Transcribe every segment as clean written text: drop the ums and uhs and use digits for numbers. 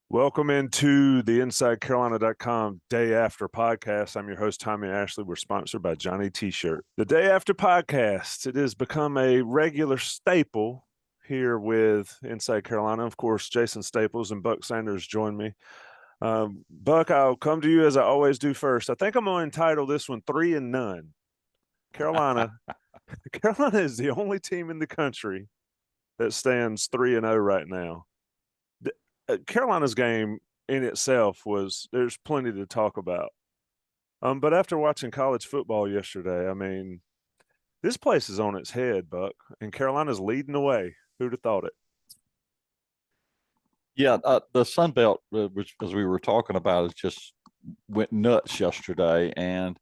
Welcome into the InsideCarolina.com Day After podcast. I'm your host, Tommy Ashley. We're sponsored by Johnny T-Shirt. The Day After podcast, it has become a regular staple here with Inside Carolina. Of course, Jason Staples and Buck Sanders join me. Buck, I'll come to you as I always do first. I think I'm going to entitle this one 3 and None. Carolina is the only team in the country that stands 3 and 0 right now. Carolina's game in itself there's plenty to talk about. But after watching college football yesterday, I mean, this place is on its head, Buck, and Carolina's leading the way. Who'd have thought it? Yeah, the Sun Belt, which as we were talking about, it just went nuts yesterday, and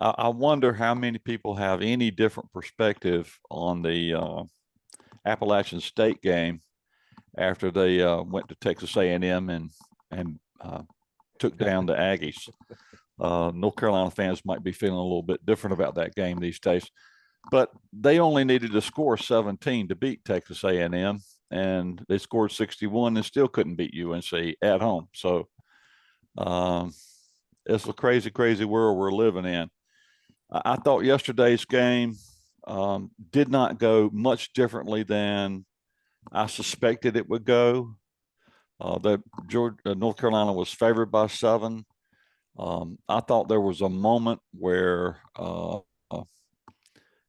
I wonder how many people have any different perspective on the Appalachian State game after they went to Texas A&M and took down the Aggies. North Carolina fans might be feeling a little bit different about that game these days, but they only needed to score 17 to beat Texas A&M, and they scored 61 and still couldn't beat UNC at home. So it's a crazy, crazy world we're living in. I thought yesterday's game did not go much differently than I suspected it would go. North Carolina was favored by 7. I thought there was a moment where a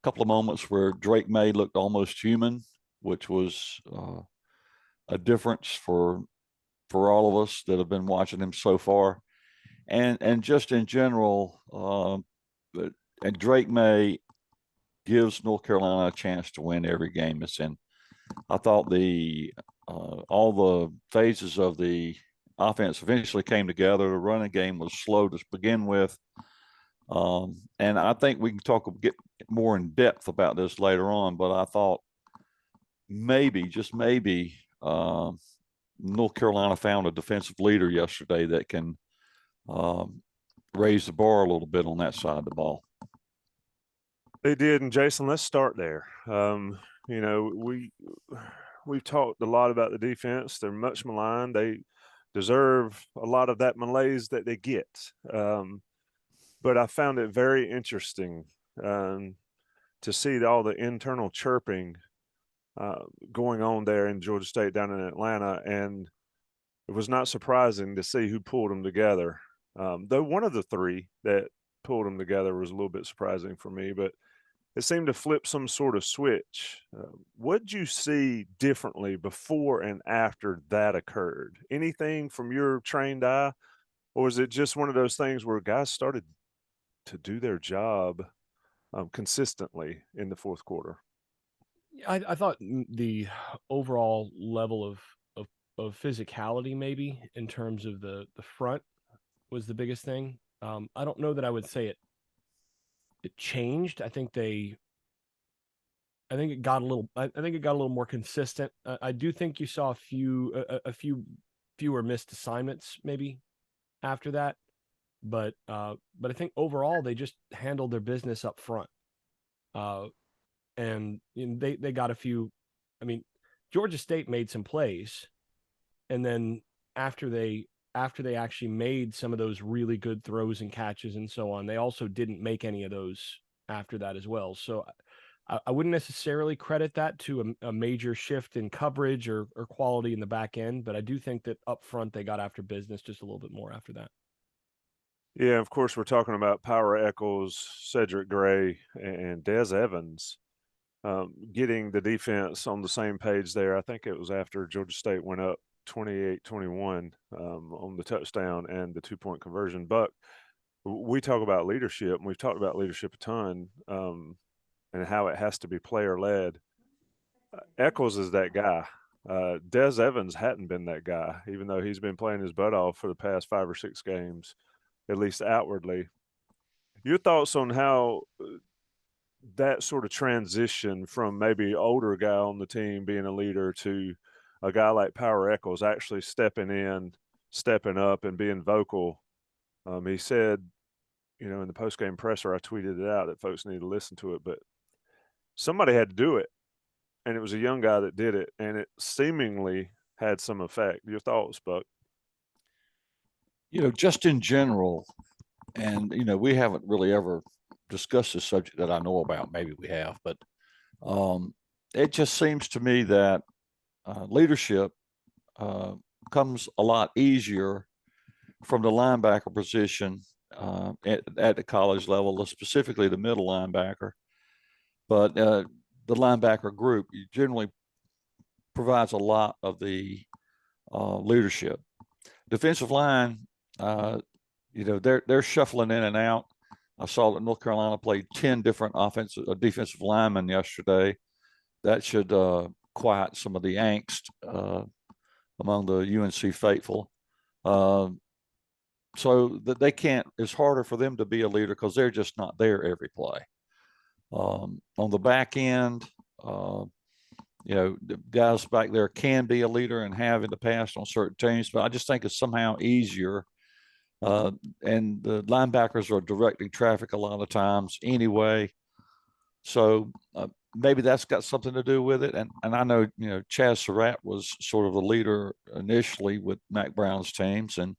couple of moments where Drake May looked almost human, which was a difference for all of us that have been watching him so far, and just in general. And Drake May gives North Carolina a chance to win every game it's in. I thought all the phases of the offense eventually came together. The running game was slow to begin with. And I think we can get more in depth about this later on, but I thought maybe, just maybe, North Carolina found a defensive leader yesterday that can raise the bar a little bit on that side of the ball. They did, and Jason, let's start there. We've talked a lot about the defense. They're much maligned. They deserve a lot of that malaise that they get. But I found it very interesting to see all the internal chirping going on there in Georgia State down in Atlanta, and it was not surprising to see who pulled them together. Though one of the three that pulled them together was a little bit surprising for me, but it seemed to flip some sort of switch. What did you see differently before and after that occurred? Anything from your trained eye, or was it just one of those things where guys started to do their job consistently in the fourth quarter? I thought the overall level of physicality, maybe in terms of the front, was the biggest thing. I don't know that I would say it changed. I think it got a little. I think it got a little more consistent. I do think you saw a few fewer missed assignments maybe after that, but I think overall they just handled their business up front. And they got a few. I mean, Georgia State made some plays, and then after they actually made some of those really good throws and catches and so on, they also didn't make any of those after that as well. So I wouldn't necessarily credit that to a major shift in coverage or quality in the back end, but I do think that up front they got after business just a little bit more after that. Yeah, of course, we're talking about Power Echols, Cedric Gray, and Des Evans getting the defense on the same page there. I think it was after Georgia State went up 28-21 on the touchdown and the 2-point conversion. But we talk about leadership, and we've talked about leadership a ton and how it has to be player-led. Eccles is that guy. Des Evans hadn't been that guy, even though he's been playing his butt off for the past 5 or 6 games, at least outwardly. Your thoughts on how that sort of transition from maybe older guy on the team being a leader to a guy like Power Eccles actually stepping in, stepping up, and being vocal. He said, in the post-game presser, I tweeted it out that folks need to listen to it, but somebody had to do it, and it was a young guy that did it, and it seemingly had some effect. Your thoughts, Buck? just in general, and, we haven't really ever discussed this subject that I know about. Maybe we have, but it just seems to me that leadership comes a lot easier from the linebacker position at the college level, specifically the middle linebacker. But the linebacker group generally provides a lot of the leadership. Defensive line, they're shuffling in and out. I saw that North Carolina played 10 different defensive linemen yesterday. That should quiet some of the angst among the UNC faithful. So that they can't, it's harder for them to be a leader because they're just not there every play. On the back end, the guys back there can be a leader and have in the past on certain teams, but I just think it's somehow easier. And the linebackers are directing traffic a lot of times anyway. So maybe that's got something to do with it. And I know, Chaz Surratt was sort of the leader initially with Mac Brown's teams, and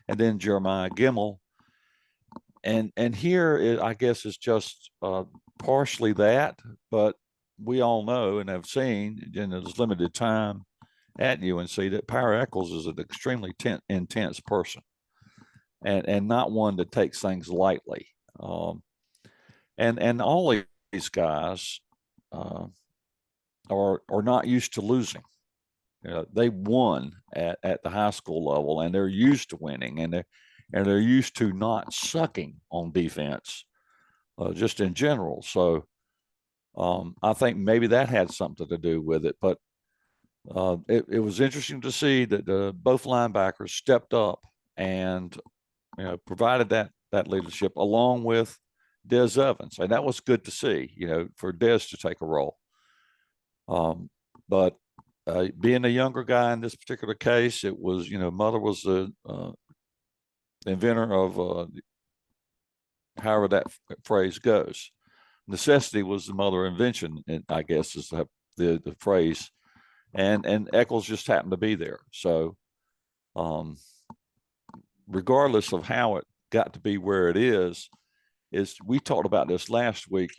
then Jeremiah Gimmel. And here, I guess, is just partially that, but we all know and have seen in this limited time at UNC that Power Echols is an extremely intense person, and not one that takes things lightly. And all these guys are not used to losing. They won at the high school level, and they're used to winning, and they're used to not sucking on defense, just in general. So I think maybe that had something to do with it. But it was interesting to see that both linebackers stepped up and provided that leadership along with Des Evans, and that was good to see. For Des to take a role. But being a younger guy in this particular case, it was, Mother was the inventor of however that phrase goes. Necessity was the mother of invention, I guess is the phrase. And Eccles just happened to be there. So regardless of how it got to be where it is we talked about this last week.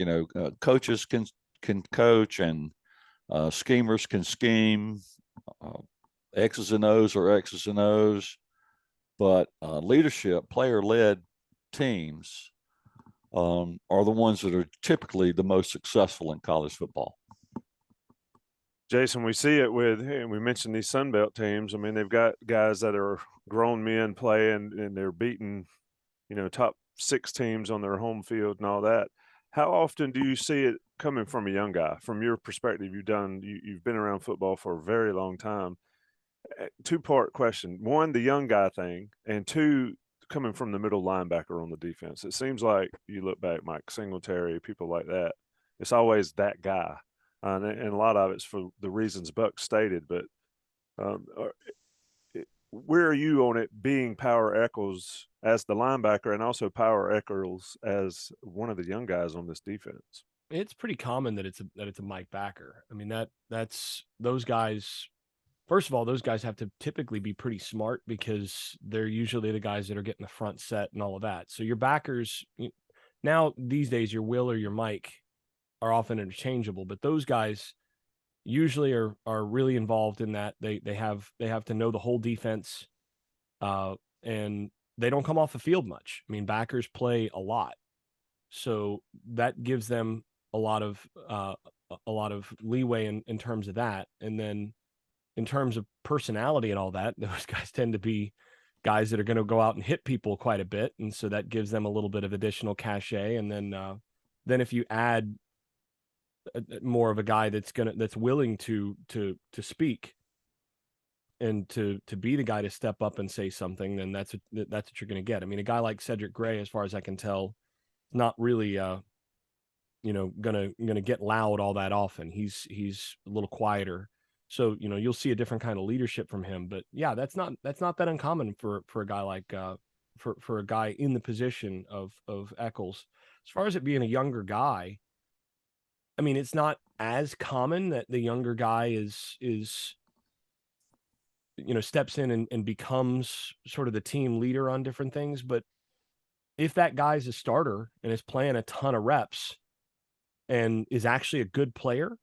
Coaches can coach, and schemers can scheme. X's and O's are X's and O's, but leadership, player-led teams are the ones that are typically the most successful in college football. Jason, we see it and we mentioned these Sun Belt teams. I mean, they've got guys that are grown men playing, and they're beating, top 6 teams on their home field and all that. How often do you see it coming from a young guy? From your perspective, you've been around football for a very long time. 2-part question. 1, the young guy thing, and 2, coming from the middle linebacker on the defense. It seems like you look back, Mike Singletary, people like that, it's always that guy. And a lot of it's for the reasons Buck stated, but where are you on it being Power Echols as the linebacker and also Power Echols as one of the young guys on this defense? It's pretty common that it's a Mike backer. I mean, that's those guys. First of all, those guys have to typically be pretty smart because they're usually the guys that are getting the front set and all of that. So your backers now these days, your Will or your Mike are often interchangeable, but those guys usually are really involved in that. They have to know the whole defense, and they don't come off the field much. I mean, backers play a lot, so that gives them a lot of leeway in terms of that. And then in terms of personality and all that, those guys tend to be guys that are going to go out and hit people quite a bit, and so that gives them a little bit of additional cachet. And then if you add more of a guy that's willing to speak and to be the guy to step up and say something, then that's what you're going to get. I mean, a guy like Cedric Gray, as far as I can tell, not really gonna get loud all that often. He's a little quieter, so you'll see a different kind of leadership from him. But yeah, that's not that uncommon for a guy like for a guy in the position of Eccles. As far as it being a younger guy, I mean, it's not as common that the younger guy is steps in and becomes sort of the team leader on different things. But if that guy's a starter and is playing a ton of reps and is actually a good player,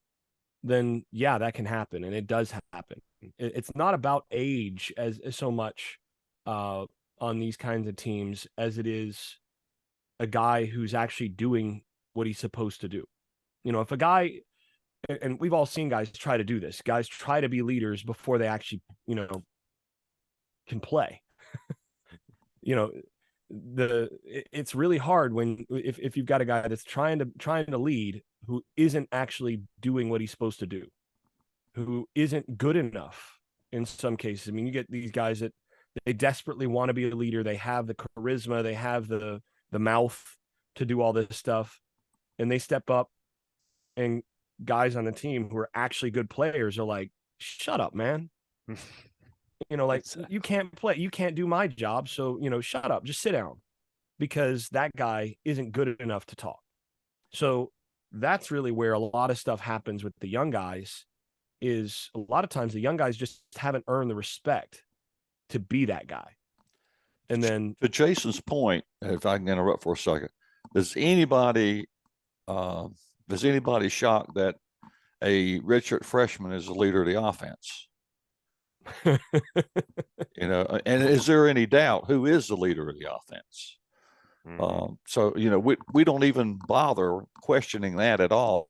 then yeah, that can happen. And it does happen. It's not about age as so much on these kinds of teams as it is a guy who's actually doing what he's supposed to do. If a guy, and we've all seen guys try to do this, guys try to be leaders before they actually, can play. It's really hard if you've got a guy that's trying to lead who isn't actually doing what he's supposed to do, who isn't good enough in some cases. I mean, you get these guys that they desperately want to be a leader. They have the charisma, they have the mouth to do all this stuff, and they step up, and guys on the team who are actually good players are like, shut up, man. Like, you can't play, you can't do my job, so shut up, just sit down, because that guy isn't good enough to talk. So that's really where a lot of stuff happens with the young guys. Is a lot of times the young guys just haven't earned the respect to be that guy. And then, to Jason's point, if I can interrupt for a second, does anybody shocked that a redshirt freshman is the leader of the offense? And is there any doubt who is the leader of the offense? So we don't even bother questioning that at all.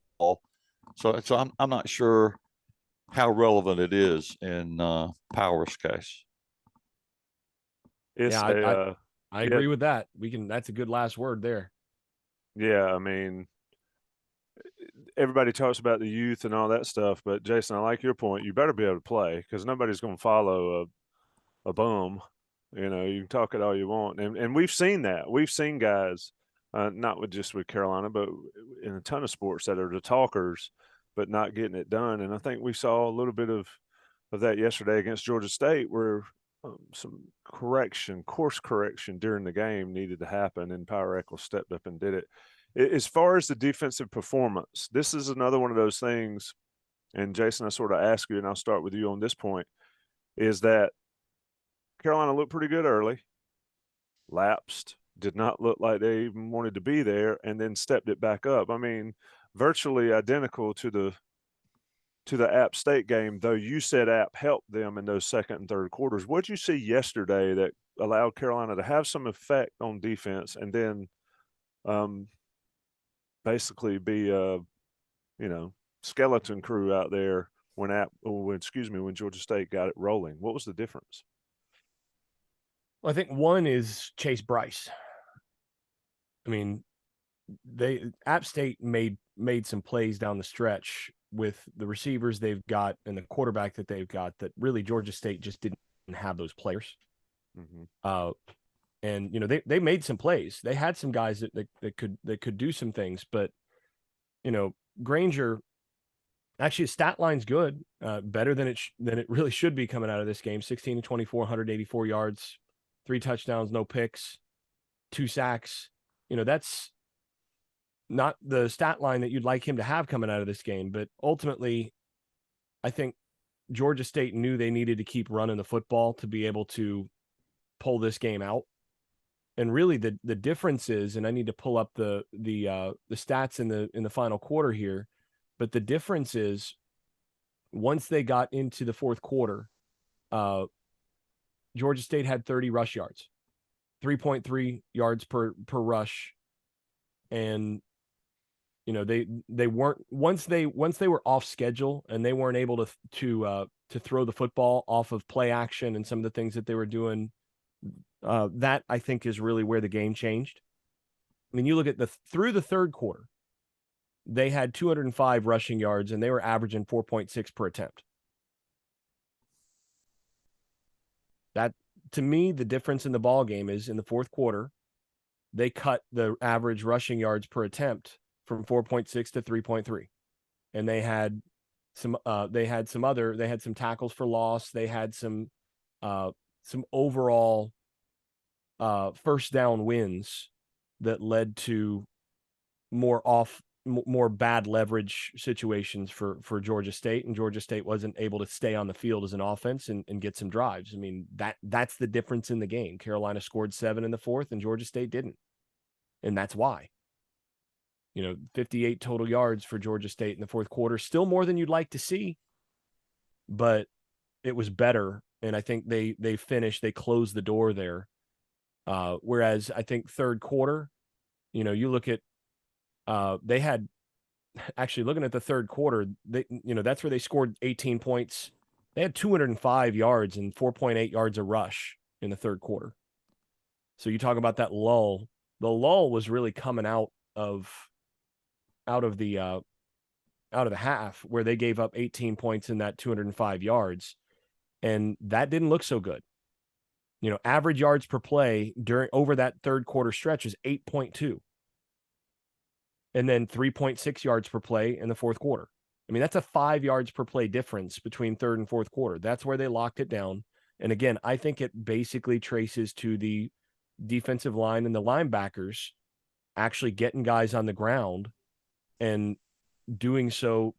So I'm not sure how relevant it is in Power's case. I agree with that. That's a good last word there. Yeah, I mean, everybody talks about the youth and all that stuff, but Jason, I like your point. You better be able to play, because nobody's going to follow a bum. You can talk it all you want, and we've seen that. We've seen guys, not just with Carolina, but in a ton of sports, that are the talkers, but not getting it done. And I think we saw a little bit of that yesterday against Georgia State, where some course correction during the game needed to happen, and Power Eccles stepped up and did it. As far as the defensive performance, this is another one of those things, and Jason, I sort of ask you, and I'll start with you on this point, is that Carolina looked pretty good early, lapsed, did not look like they even wanted to be there, and then stepped it back up. I mean, virtually identical to the App State game, though you said App helped them in those second and third quarters. What did you see yesterday that allowed Carolina to have some effect on defense, and then basically be a skeleton crew out there when Georgia State got it rolling? What was the difference? Well, I think one is Chase Bryce. I mean, App State made some plays down the stretch with the receivers they've got and the quarterback that they've got that really Georgia State just didn't have those players. Mm-hmm. And they made some plays. They had some guys that could do some things, but Granger, actually his stat line's good, better than it really should be coming out of this game. 16 to 24, 184 yards, 3 touchdowns, no picks, 2 sacks. That's not the stat line that you'd like him to have coming out of this game. But ultimately, I think Georgia State knew they needed to keep running the football to be able to pull this game out. And really the difference is, and I need to pull up the stats in the final quarter here, but the difference is once they got into the fourth quarter, Georgia State had 30 rush yards, 3.3 yards per rush. And they weren't, once they were off schedule and they weren't able to throw the football off of play action and some of the things that they were doing, that I think is really where the game changed. I mean, you look at through the third quarter, they had 205 rushing yards and they were averaging 4.6 per attempt. That, to me, the difference in the ball game is in the fourth quarter, they cut the average rushing yards per attempt from 4.6 to 3.3. And they had some tackles for loss. They had some overall first down wins that led to more more bad leverage situations for Georgia State, and Georgia State wasn't able to stay on the field as an offense and get some drives. I mean, that's the difference in the game. Carolina scored 7 in the fourth, and Georgia State didn't, and that's why. 58 total yards for Georgia State in the fourth quarter, still more than you'd like to see, but it was better. And I think they closed the door there. Whereas I think third quarter, you look at, they had, actually looking at the third quarter, that's where they scored 18 points. They had 205 yards and 4.8 yards a rush in the third quarter. So you talk about that lull. The lull was really coming out of the half, where they gave up 18 points in that 205 yards. And that didn't look so good. Average yards per play over that third quarter stretch is 8.2. And then 3.6 yards per play in the fourth quarter. I mean, that's a 5 yards per play difference between third and fourth quarter. That's where they locked it down. And again, I think it basically traces to the defensive line and the linebackers actually getting guys on the ground and doing so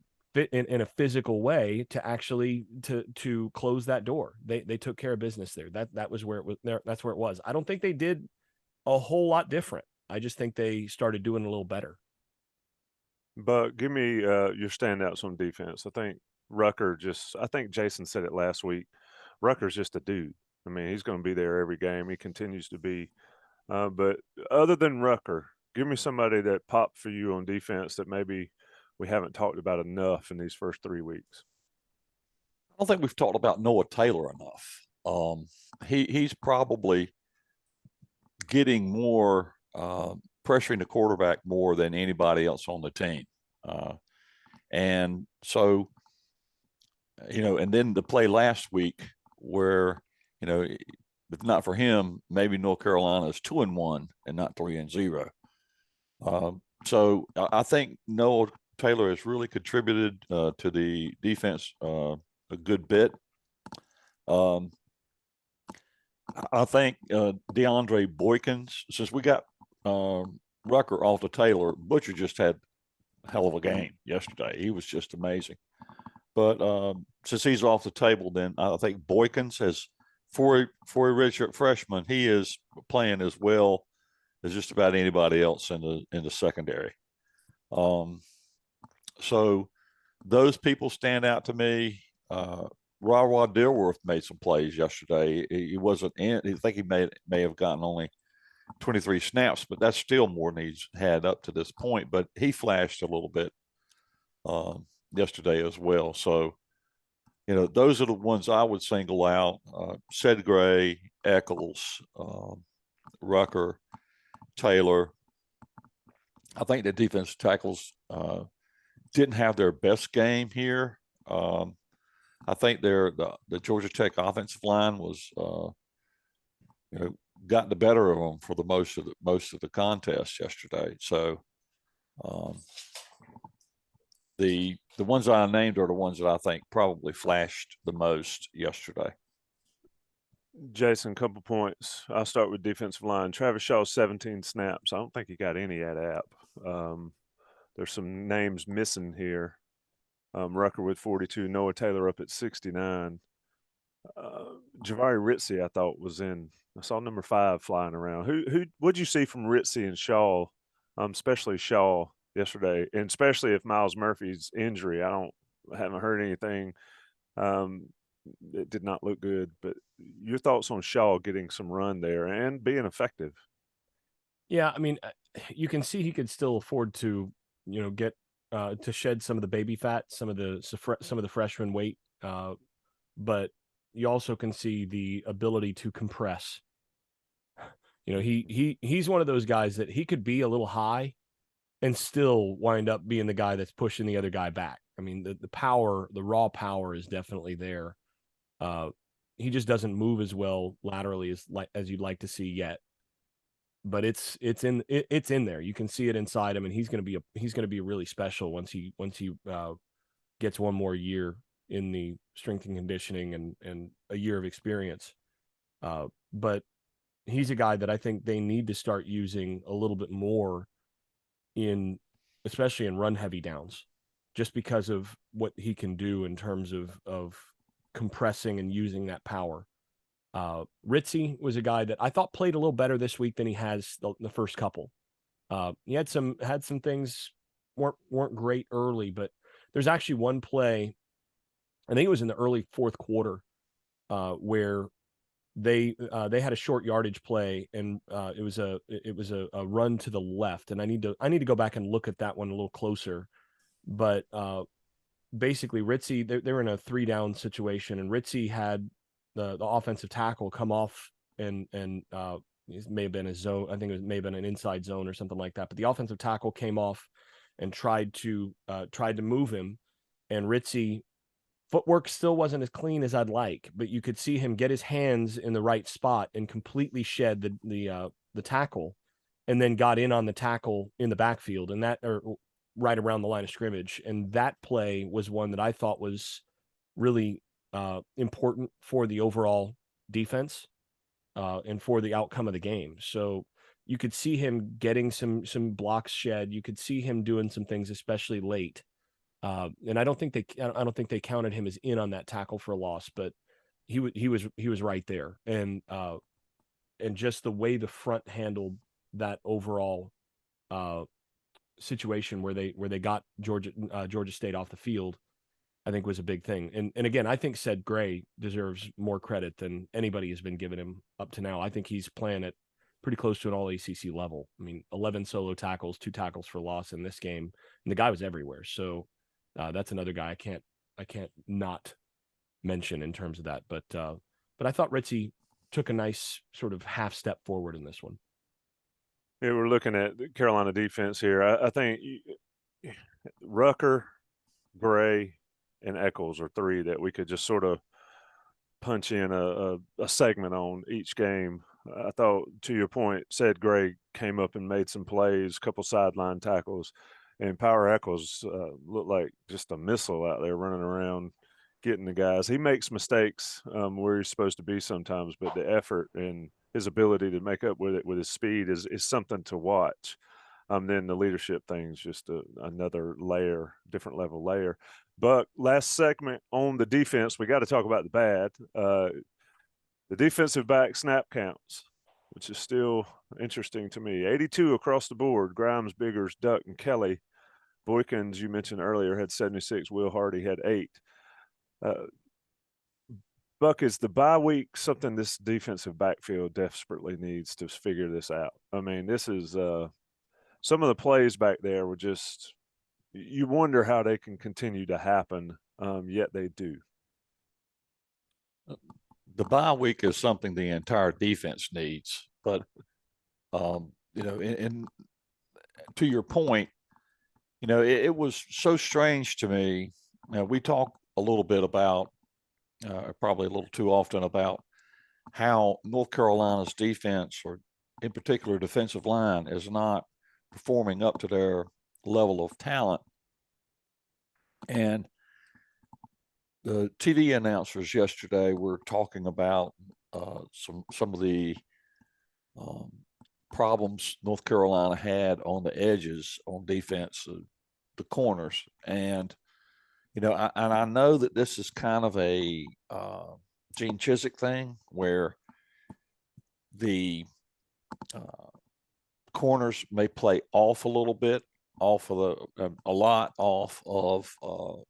in a physical way to actually to close that door. They took care of business there. That was where it was there. That's where it was. I don't think they did a whole lot different. I just think they started doing a little better. But give me your standouts on defense. I think Jason said it last week. Rucker's just a dude. I mean, he's going to be there every game. He continues to be. But other than Rucker, give me somebody that popped for you on defense that maybe we haven't talked about enough in these first 3 weeks. I don't think we've talked about Noah Taylor enough. He's probably getting more pressuring the quarterback more than anybody else on the team. And so, and then the play last week where, if not for him, maybe North Carolina is 2-1 and not 3-0. So I think Noah Taylor has really contributed to the defense a good bit. I think DeAndre Boykins, since we got Rucker off to Taylor, Butcher just had a hell of a game yesterday. He was just amazing. But since he's off the table, then I think Boykins has, for a redshirt freshman, he is playing as well as just about anybody else in the secondary. So those people stand out to me. Rawa Dilworth made some plays yesterday. He wasn't in. I think he may have gotten only 23 snaps, but that's still more than he's had up to this point. But he flashed a little bit yesterday as well. So, those are the ones I would single out. Sedgray, Eccles, Rucker, Taylor. I think the defensive tackles didn't have their best game here. I think the Georgia Tech offensive line was, got the better of them for the most of the contest yesterday. So the ones I named are the ones that I think probably flashed the most yesterday. Jason, couple points. I'll start with defensive line. Travis Shaw, 17 snaps. I don't think he got any at App. There's some names missing here. Rucker with 42, Noah Taylor up at 69. Javari Ritzie, I thought, was in. I saw number 5 flying around. What'd you see from Ritzie and Shaw, especially Shaw yesterday, and especially if Miles Murphy's injury? I haven't heard anything. It did not look good. But your thoughts on Shaw getting some run there and being effective? Yeah, I mean, you can see he could still afford to, get to shed some of the baby fat, some of the freshman weight, but you also can see the ability to compress. He's one of those guys that he could be a little high and still wind up being the guy that's pushing the other guy back. I mean, the power, the raw power is definitely there. He just doesn't move as well laterally as you'd like to see yet. But it's in there. You can see it inside him, and he's going to be really special once he gets one more year in the strength and conditioning and a year of experience. But he's a guy that I think they need to start using a little bit more in especially in run heavy downs, just because of what he can do in terms of compressing and using that power. Ritzy was a guy that I thought played a little better this week than he has the first couple. He had some things weren't great early, but there's actually one play, I think it was in the early fourth quarter, where they had a short yardage play, and it was a run to the left, and I need to go back and look at that one a little closer. But basically, Ritzy, they're in a 3-down situation, and Ritzy had the offensive tackle come off, and it may have been a zone. I think it may have been an inside zone or something like that. But the offensive tackle came off and tried to move him, and Ritzy footwork still wasn't as clean as I'd like, but you could see him get his hands in the right spot and completely shed the tackle, and then got in on the tackle in the backfield, and that, or right around the line of scrimmage. And that play was one that I thought was really important for the overall defense and for the outcome of the game. So you could see him getting some blocks shed. You could see him doing some things, especially late. And I don't think they counted him as in on that tackle for a loss, but he was right there. And just the way the front handled that overall situation where they got Georgia State off the field, I think was a big thing. And again, I think Ced Gray deserves more credit than anybody has been giving him up to now. I think he's playing at pretty close to an all ACC level. I mean, 11 solo tackles, 2 tackles for loss in this game, and the guy was everywhere. So that's another guy I can't not mention in terms of that. But I thought Ritzy took a nice sort of half step forward in this one. Yeah, we're looking at the Carolina defense here. I think Rucker, Gray, and Eccles are 3 that we could just sort of punch in a segment on each game. I thought, to your point, Ced Gray came up and made some plays, a couple sideline tackles, and Power Eccles looked like just a missile out there running around getting the guys. He makes mistakes where he's supposed to be sometimes, but the effort and his ability to make up with it with his speed is something to watch. Then the leadership thing is just another layer, different level layer. But last segment on the defense, we got to talk about the bad. The defensive back snap counts, which is still interesting to me. 82 across the board. Grimes, Biggers, Duck, and Kelly. Boykins, you mentioned earlier, had 76. Will Hardy had 8. Buck, is the bye week something this defensive backfield desperately needs to figure this out? I mean, this is some of the plays back there were just – you wonder how they can continue to happen, yet they do. The bye week is something the entire defense needs. But, and to your point, it was so strange to me. We talk a little bit about, probably a little too often, about how North Carolina's defense, or in particular defensive line, is not performing up to their level of talent. And the TV announcers yesterday were talking about some of the problems North Carolina had on the edges on defense, the corners. And, I know that this is kind of a Gene Chizik thing where the corners may play off a little bit, off of a lot off of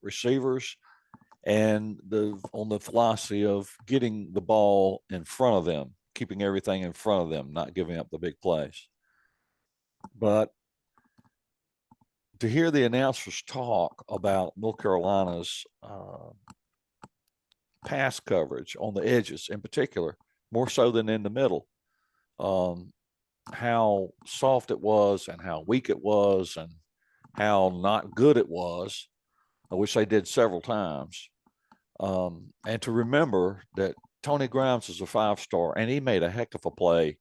receivers, and on the philosophy of getting the ball in front of them, keeping everything in front of them, not giving up the big plays. But to hear the announcers talk about North Carolina's pass coverage on the edges in particular, more so than in the middle, how soft it was and how weak it was and how not good it was, which they did several times. And to remember that Tony Grimes is a 5-star, and he made a heck of a play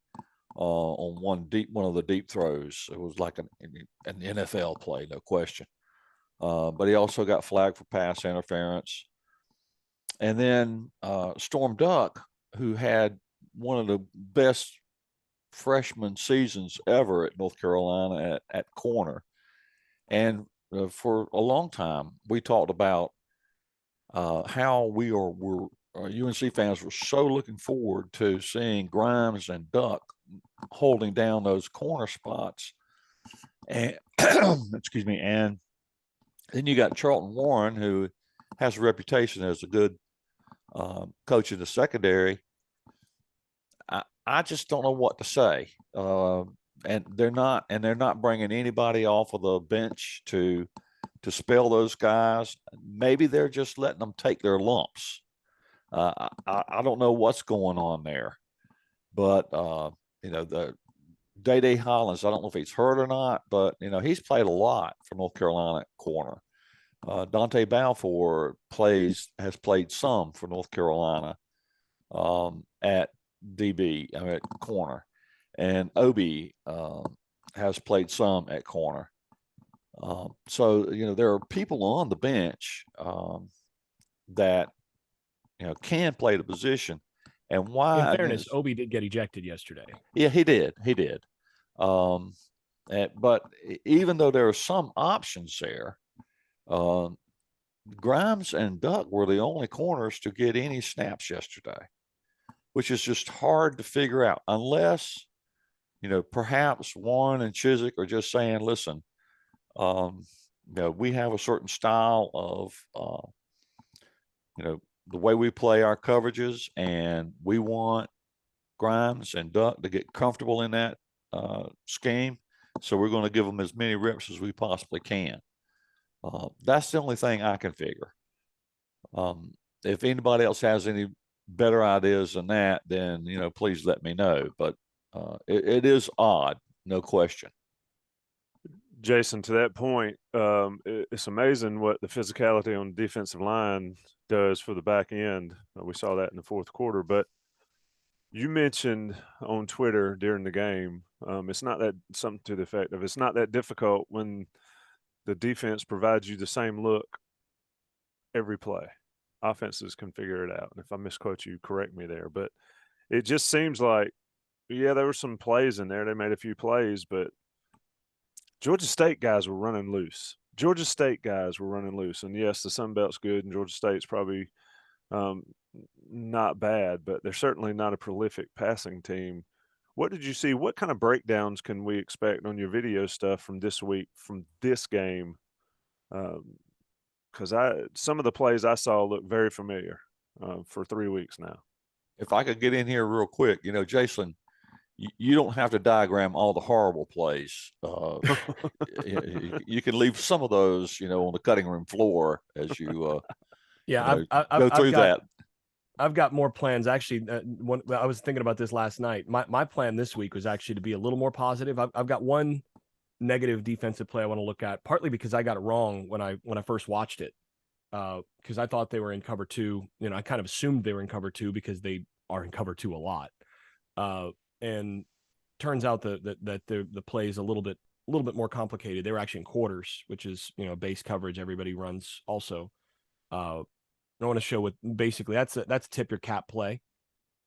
on one of the deep throws. It was like an NFL play, no question. But he also got flagged for pass interference. And then Storm Duck, who had one of the best freshman seasons ever at North Carolina at corner, And for a long time, we talked about how UNC fans were so looking forward to seeing Grimes and Duck holding down those corner spots. And excuse me. And then you got Charlton Warren, who has a reputation as a good coach in the secondary. I just don't know what to say. And they're not bringing anybody off of the bench to spell those guys. Maybe they're just letting them take their lumps. I don't know what's going on there, but the Day Hollins, I don't know if he's hurt or not, but he's played a lot for North Carolina at corner. Dante Balfour has played some for North Carolina at DB, at corner, and Obi has played some at corner. So there are people on the bench that can play the position. And why? In fairness, Obi did get ejected yesterday. Yeah, he did. But even though there are some options there, Grimes and Duck were the only corners to get any snaps yesterday, which is just hard to figure out unless, perhaps Warren and Chiswick are just saying, listen, we have a certain style of, the way we play our coverages, and we want Grimes and Duck to get comfortable in that scheme. So we're going to give them as many reps as we possibly can. That's the only thing I can figure. If anybody else has any better ideas than that, then, please let me know. But it is odd, no question. Jason, to that point, it's amazing what the physicality on the defensive line does for the back end. We saw that in the fourth quarter. But you mentioned on Twitter during the game, it's not that something to the effect of it's not that difficult when the defense provides you the same look every play. Offenses can figure it out. And if I misquote you, correct me there. But it just seems like, yeah, there were some plays in there. They made a few plays, but Georgia State guys were running loose. And yes, the Sun Belt's good, and Georgia State's probably not bad, but they're certainly not a prolific passing team. What did you see? What kind of breakdowns can we expect on your video stuff from this week, from this game? Because some of the plays I saw look very familiar for 3 weeks now. If I could get in here real quick, Jason, you don't have to diagram all the horrible plays. You can leave some of those, on the cutting room floor as you go through that. I've got more plans. Actually, I was thinking about this last night. My plan this week was actually to be a little more positive. I've got one negative defensive play I want to look at, partly because I got it wrong when I first watched it, because I thought they were in cover two. I kind of assumed they were in cover two because they are in cover two a lot. And turns out that the play is a little bit more complicated. They were actually in quarters, which is base coverage everybody runs also. I want to show what basically that's tip your cap play,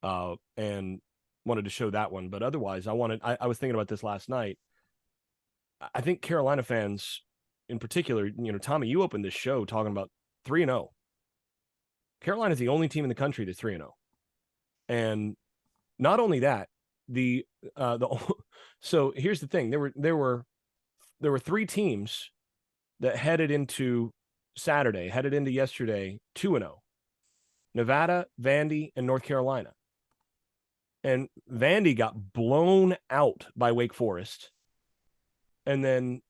and wanted to show that one. But otherwise, I was thinking about this last night. I think Carolina fans in particular, Tommy, you opened this show talking about 3-0. Carolina is the only team in the country that's 3-0, and not only that. So here's the thing. There were 3 teams that headed into yesterday 2-0. Nevada, Vandy, and North Carolina. And Vandy got blown out by Wake Forest. And then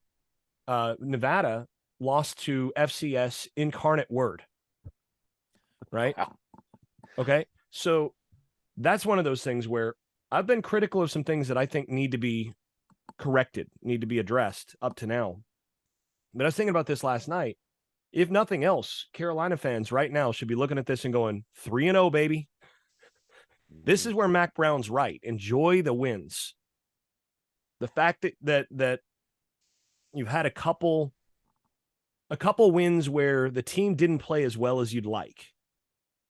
Nevada lost to FCS Incarnate Word. Right? Okay. So that's one of those things where I've been critical of some things that I think need to be corrected, need to be addressed up to now. But I was thinking about this last night. If nothing else, Carolina fans right now should be looking at this and going 3-0, baby. This is where Mac Brown's right. Enjoy the wins. The fact that you've had a couple wins where the team didn't play as well as you'd like,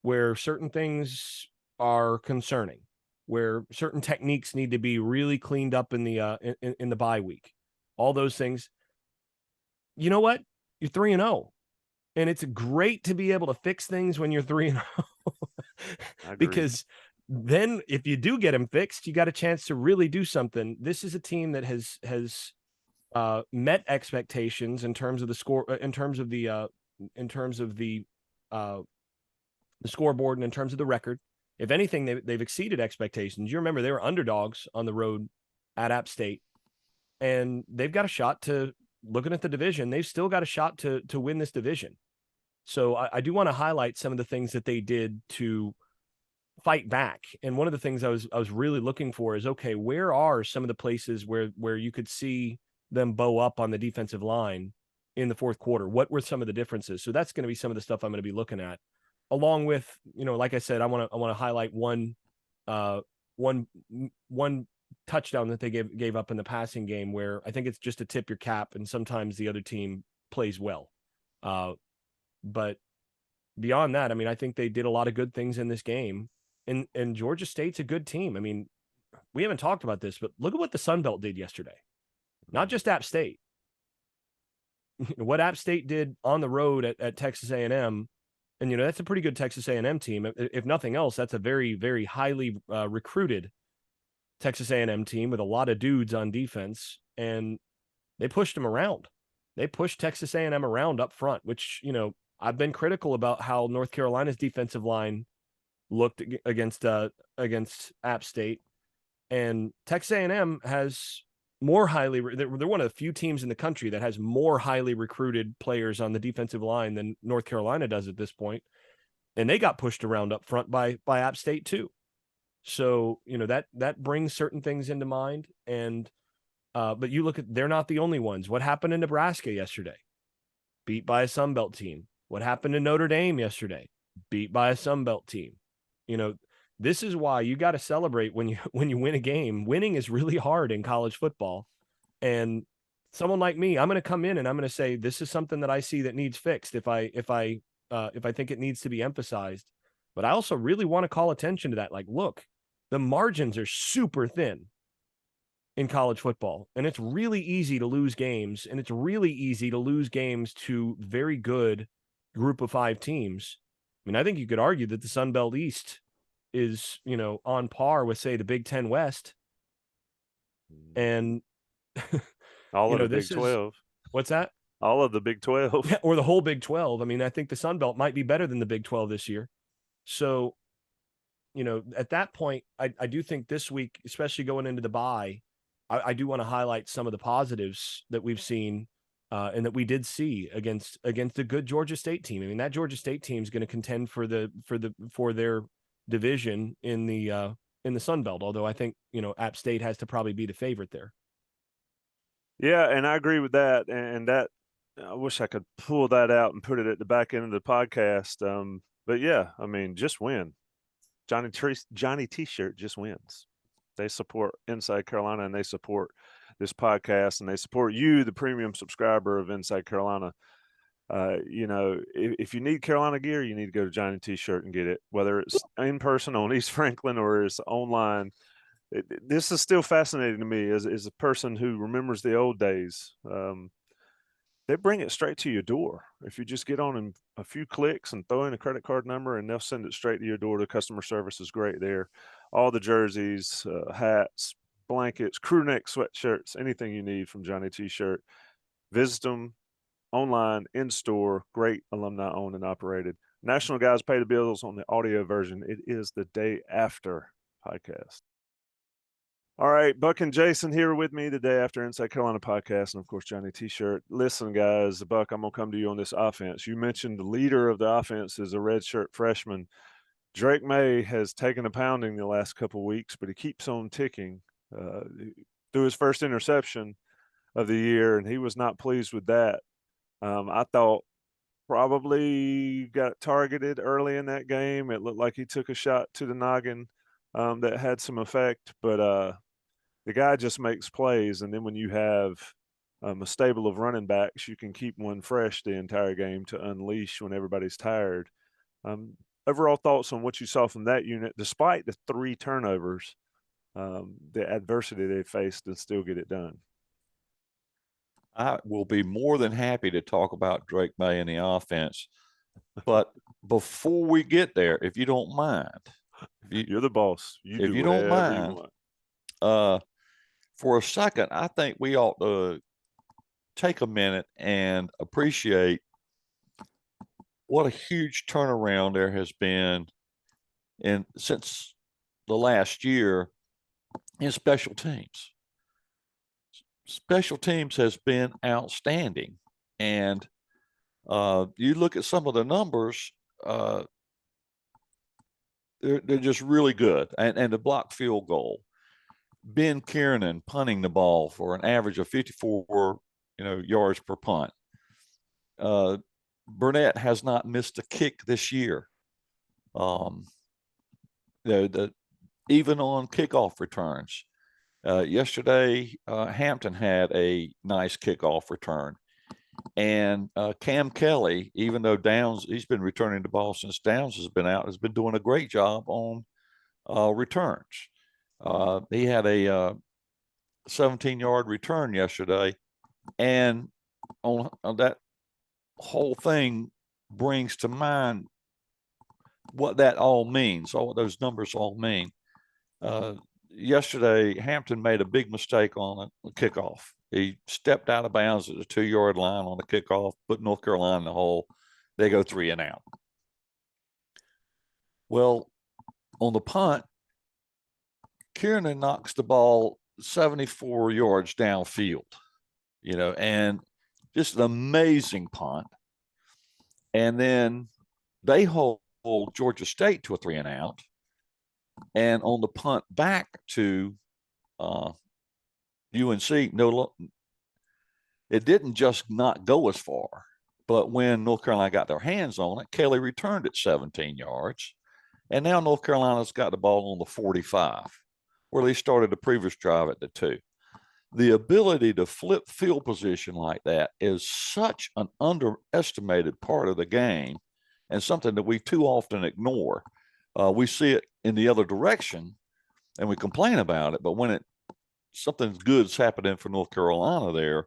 where certain things are concerning, where certain techniques need to be really cleaned up in the bye week, all those things. you know what? You're 3-0. And it's great to be able to fix things when you're 3-0. Because then if you do get them fixed, you got a chance to really do something. This is a team that has met expectations in terms of the score, in terms of the scoreboard, and in terms of the record. If anything, they've exceeded expectations. You remember they were underdogs on the road at App State, and they've got a shot to, looking at the division, they've still got a shot to win this division. So I do want to highlight some of the things that they did to fight back. And one of the things I was really looking for is, okay, where are some of the places where you could see them bow up on the defensive line in the fourth quarter? What were some of the differences? So that's going to be some of the stuff I'm going to be looking at, along with, like I said, I want to highlight one touchdown that they gave up in the passing game, where I think it's just to tip your cap, and sometimes the other team plays well. But beyond that, I mean, I think they did a lot of good things in this game. And Georgia State's a good team. I mean, we haven't talked about this, but look at what the Sun Belt did yesterday. Not just App State. What App State did on the road at Texas A&M, and that's a pretty good Texas A&M team. If nothing else, that's a very, very highly recruited Texas A&M team with a lot of dudes on defense, and they pushed them around. They pushed Texas A&M around up front, which, I've been critical about how North Carolina's defensive line looked against App State, and Texas A&M has more they're one of the few teams in the country that has more highly recruited players on the defensive line than North Carolina does at this point. And they got pushed around up front by App State too. So, that brings certain things into mind. And, but you look at, they're not the only ones. What happened in Nebraska yesterday? Beat by a Sun Belt team. What happened in Notre Dame yesterday? Beat by a Sun Belt team. This is why you got to celebrate when you win a game. Winning is really hard in college football. And someone like me, I'm going to come in and I'm going to say, this is something that I see that needs fixed if I think it needs to be emphasized. But I also really want to call attention to that. Like, look, the margins are super thin in college football, and it's really easy to lose games, and it's really easy to lose games to very good group of 5 teams. I mean, I think you could argue that the Sun Belt East is, on par with, say, the Big Ten West. And all of the Big 12. What's that? All of the Big 12. Yeah, or the whole Big 12. I mean, I think the Sun Belt might be better than the Big 12 this year. So, at that point, I do think this week, especially going into the bye, I do want to highlight some of the positives that we've seen and that we did see against a good Georgia State team. I mean, that Georgia State team is going to contend for their division in the Sun Belt. Although I think, App State has to probably be the favorite there. Yeah, and I agree with that. And that, I wish I could pull that out and put it at the back end of the podcast. But yeah, I mean, just win. Johnny T-shirt just wins. They support Inside Carolina, and they support this podcast, and they support you, the premium subscriber of Inside Carolina. If you need Carolina gear, you need to go to Johnny T-shirt and get it, whether it's in person on East Franklin or it's online. This is still fascinating to me as a person who remembers the old days. They bring it straight to your door. If you just get on in a few clicks and throw in a credit card number, and they'll send it straight to your door. The customer service is great there. All the jerseys, hats, blankets, crew neck sweatshirts, anything you need from Johnny T-shirt. Visit them online, in store. Great alumni owned and operated. National Guys Pay the Bills on the audio version. It is the day after podcast. All right, Buck and Jason here with me the day after Inside Carolina podcast, and of course, Johnny T-shirt. Listen, guys, Buck, I'm going to come to you on this offense. You mentioned the leader of the offense is a redshirt freshman. Drake May has taken a pounding the last couple of weeks, but he keeps on ticking. Threw his first interception of the year, and he was not pleased with that. I thought probably got targeted early in that game. It looked like he took a shot to the noggin that had some effect, but the guy just makes plays, and then when you have a stable of running backs, you can keep one fresh the entire game to unleash when everybody's tired. Overall thoughts on what you saw from that unit, despite the 3 turnovers, the adversity they faced, and still get it done? I will be more than happy to talk about Drake May and the offense. But before we get there, if you don't mind, You're the boss. You if do you don't whatever you mind, want. for a second, I think we ought to take a minute and appreciate what a huge turnaround there has been since the last year in special teams. Special teams has been outstanding. And you look at some of the numbers, they're just really good. And the block field goal, Ben Kiernan punting the ball for an average of 54, yards per punt. Burnett has not missed a kick this year. Even on kickoff returns. Yesterday, Hampton had a nice kickoff return. And Cam Kelly, even though Downs, he's been returning the ball since Downs has been out, has been doing a great job on returns. He had a 17-yard return yesterday. And on that whole thing brings to mind what that all means, all what those numbers all mean. Yesterday, Hampton made a big mistake on a kickoff. He stepped out of bounds at the 2-yard line on the kickoff, put North Carolina in the hole. They go 3 and out. Well, on the punt, Kiernan knocks the ball 74 yards downfield, and just an amazing punt. And then they hold Georgia State to a 3 and out. And on the punt back to UNC, it didn't just not go as far, but when North Carolina got their hands on it, Kelly returned it 17 yards. And now North Carolina's got the ball on the 45, where they started the previous drive at the 2. The ability to flip field position like that is such an underestimated part of the game and something that we too often ignore. We see it in the other direction and we complain about it, but when something good's happening for North Carolina there,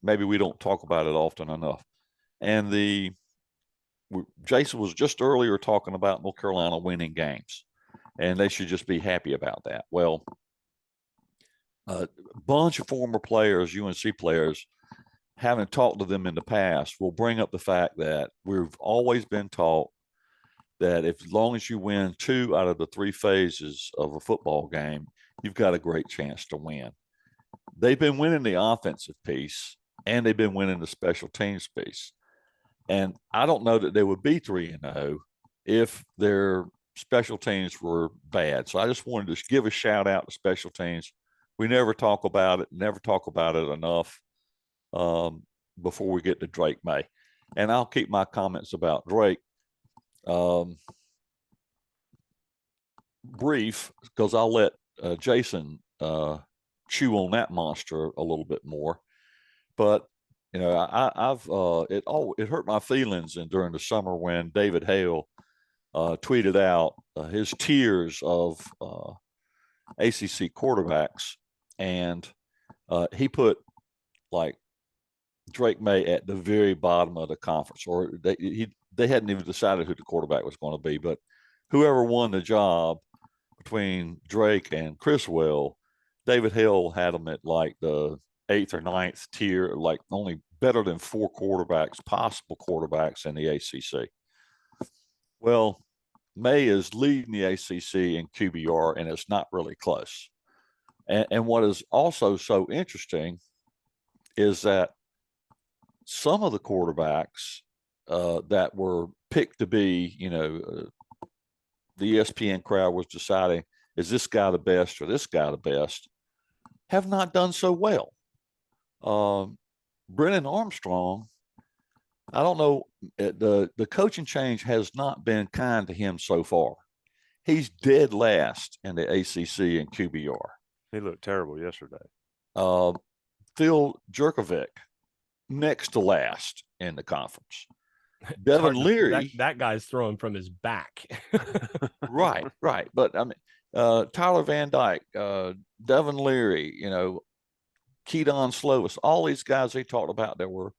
maybe we don't talk about it often enough. And Jason was just earlier talking about North Carolina winning games, and they should just be happy about that. Well, a bunch of former players, UNC players, having talked to them in the past, will bring up the fact that we've always been taught that as long as you win 2 out of the 3 phases of a football game, you've got a great chance to win. They've been winning the offensive piece, and they've been winning the special teams piece. And I don't know that they would be 3-0 if their special teams were bad. So I just wanted to give a shout out to special teams. We never talk about it enough before we get to Drake May. And I'll keep my comments about Drake brief, because I'll let Jason chew on that monster a little bit more. But it hurt my feelings during the summer when David Hale tweeted out his tiers of ACC quarterbacks, and he put like Drake May at the very bottom of the conference, or they hadn't even decided who the quarterback was going to be, but whoever won the job between Drake and Criswell, David Hale had them at like the 8th or 9th tier, like only better than 4 possible quarterbacks in the ACC. Well, May is leading the ACC in QBR, and it's not really close. And what is also so interesting is that some of the quarterbacks that were picked to be, the ESPN crowd was deciding, is this guy the best or this guy the best, have not done so well. Brennan Armstrong, I don't know, the coaching change has not been kind to him so far. He's dead last in the ACC in QBR. He looked terrible yesterday. Phil Jerkovic, next to last in the conference. Devin Leary. That guy's throwing from his back. Right. But I mean, Tyler Van Dyke, Devin Leary, Keaton Slovis, all these guys they talked about that were,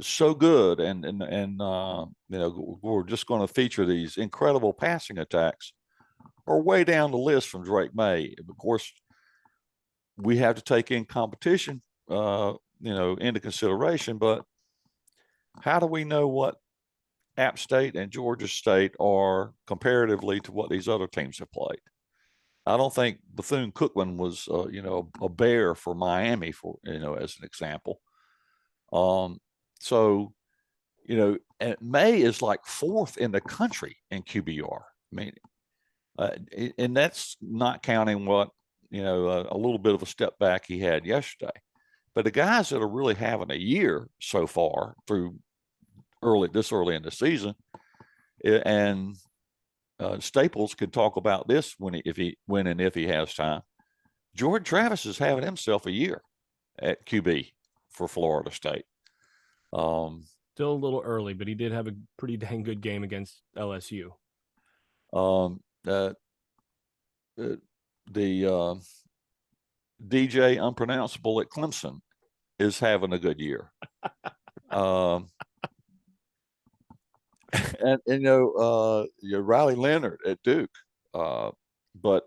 so good and we're just going to feature these incredible passing attacks are way down the list from Drake May. Of course, we have to take in competition, into consideration, but how do we know what App State and Georgia State are comparatively to what these other teams have played? I don't think Bethune-Cookman was, a bear for Miami, for as an example. So, and May is like 4th in the country in QBR. I mean, and that's not counting what a little bit of a step back he had yesterday. But the guys that are really having a year so far through early in the season, and Staples could talk about this if he has time. Jordan Travis is having himself a year at QB for Florida State. Still a little early, but he did have a pretty dang good game against LSU. The DJ unpronounceable at Clemson is having a good year. And Riley Leonard at Duke. But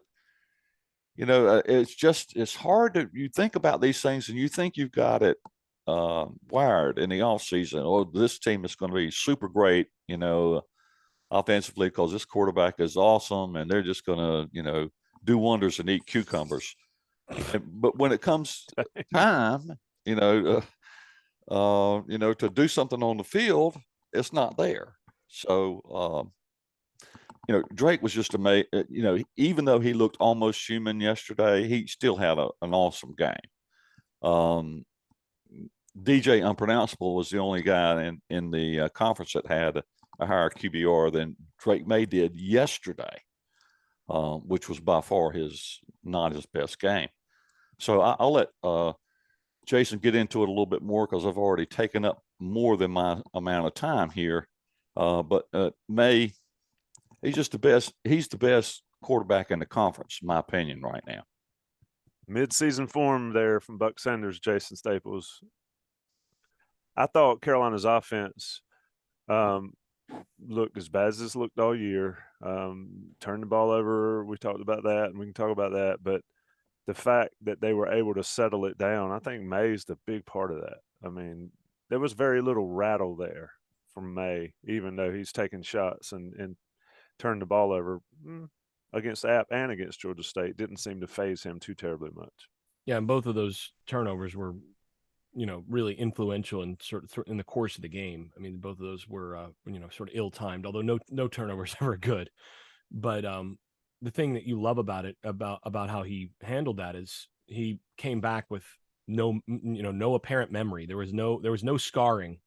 it's hard to, you think about these things and you think you've got it wired in the off season. Oh, this team is going to be super great, offensively, because this quarterback is awesome and they're just going to, do wonders and eat cucumbers. But when it comes time, to do something on the field, it's not there. So, Drake was just amazing. Even though he looked almost human yesterday, he still had an awesome game. DJ Unpronounceable was the only guy in the conference that had a higher QBR than Drake May did yesterday, which was by far not his best game. So I'll let Jason get into it a little bit more because I've already taken up more than my amount of time here. But May, he's just the best. He's the best quarterback in the conference, in my opinion, right now. Mid-season form there from Buck Sanders, Jason Staples. I thought Carolina's offense looked as bad as it's looked all year. Turned the ball over. We talked about that, and we can talk about that. But the fact that they were able to settle it down, I think May's the big part of that. I mean, there was very little rattle there from May, even though he's taking shots and turned the ball over against App and against Georgia State. Didn't seem to faze him too terribly much. Yeah, and both of those turnovers were, really influential in in the course of the game. I mean, both of those were, sort of ill-timed, although no turnovers ever good. But the thing that you love about it, about how he handled that, is he came back with no apparent memory. There was no scarring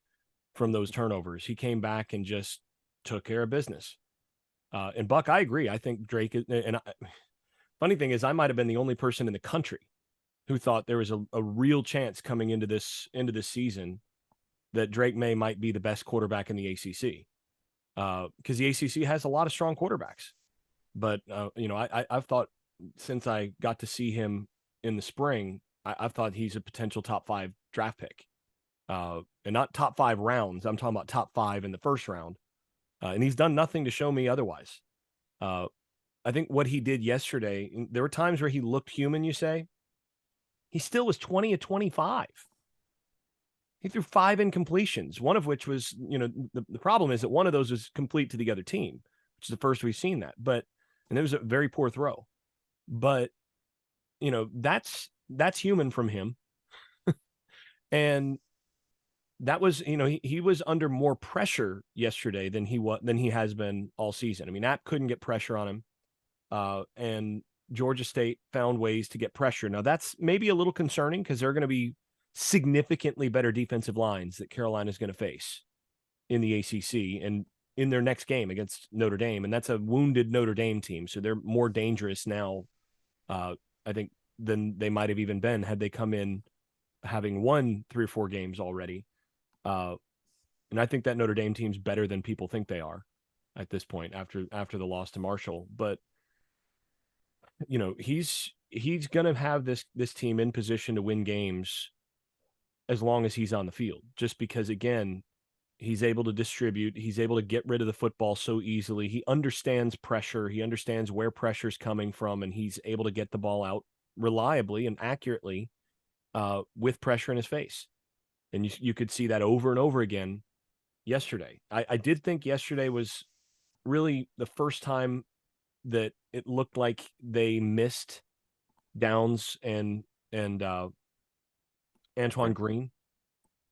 from those turnovers. He came back and just took care of business. And Buck, I agree. I think Drake is, funny thing is, I might have been the only person in the country who thought there was a real chance coming into this season that Drake May might be the best quarterback in the ACC. Because the ACC has a lot of strong quarterbacks. But, I've thought since I got to see him in the spring, I've thought he's a potential top 5 draft pick. And not top 5 rounds. I'm talking about top 5 in the first round. And he's done nothing to show me otherwise. I think what he did yesterday, there were times where he looked human, you say. He still was 20 of 25. He threw 5 incompletions, one of which was, the problem is that one of those was complete to the other team, which is the first we've seen that. And it was a very poor throw. But, that's human from him. And that was, he was under more pressure yesterday than he has been all season. I mean, App couldn't get pressure on him. And Georgia State found ways to get pressure. Now, that's maybe a little concerning because there are going to be significantly better defensive lines that Carolina is going to face in the ACC and in their next game against Notre Dame. And that's a wounded Notre Dame team. So they're more dangerous now, I think, than they might have even been had they come in having won 3 or 4 games already. And I think that Notre Dame team's better than people think they are at this point after the loss to Marshall. But he's going to have this team in position to win games as long as he's on the field, just because, again, he's able to distribute. He's able to get rid of the football so easily. He understands pressure. He understands where pressure's coming from, and he's able to get the ball out reliably and accurately with pressure in his face. And you could see that over and over again yesterday. I did think yesterday was really the first time that it looked like they missed Downs and Antoine Green